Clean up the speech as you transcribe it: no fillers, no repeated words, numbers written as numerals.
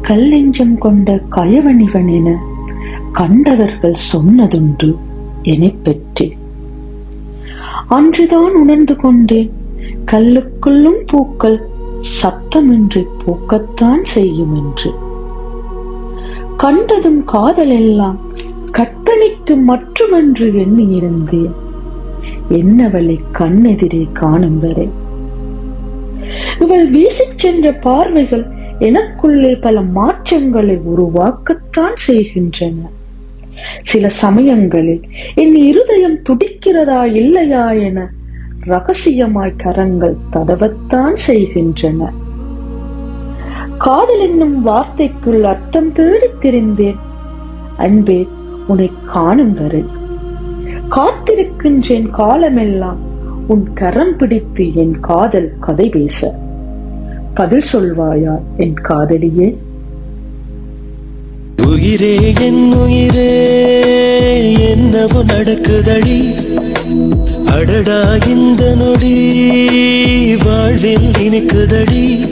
கல்லெஞ்சம் கொண்ட கயவனிவன் என கண்டவர்கள் சொன்னதுண்டு என்னைப் பற்றி. அன்றுதான் உணர்ந்து கொண்டேன், கல்லுக்குள்ளும் பூக்கள் சத்தமின்றி பூக்கத்தான் செய்யும் என்று. கண்டதும் காதல் எல்லாம் கற்பனைக்கு மட்டுமென்று எண்ணியிருந்தேன், என்னவளை கண்ணெதிரே காணும் வரை. இவள் வீசிச் சென்ற பார்வைகள் எனக்குள்ளே பல மாற்றங்களை உருவாக்கத்தான் செய்கின்றன. சில சமயங்களில் என் இருதயம் துடிக்கிறதா இல்லையா என ரகசியமாய் கரங்கள் தடவத்தான் செய்கின்றன. காதல் என்னும் வார்த்தைக்குள் அர்த்தம் தேடித் திரிந்தேன். அன்பே, உன்னை காணும் வரை காத்திருக்கின்றேன் காலமெல்லாம் உன் கரம் பிடித்து என் காதல் கதை பேச. பதில் சொல்வாயா என் காதலியே? உயிரே என் உயிரே, என்னவோ நடக்குதடி, அடடா இந்த நொடி வாழ்வில் இனிக்குதடி.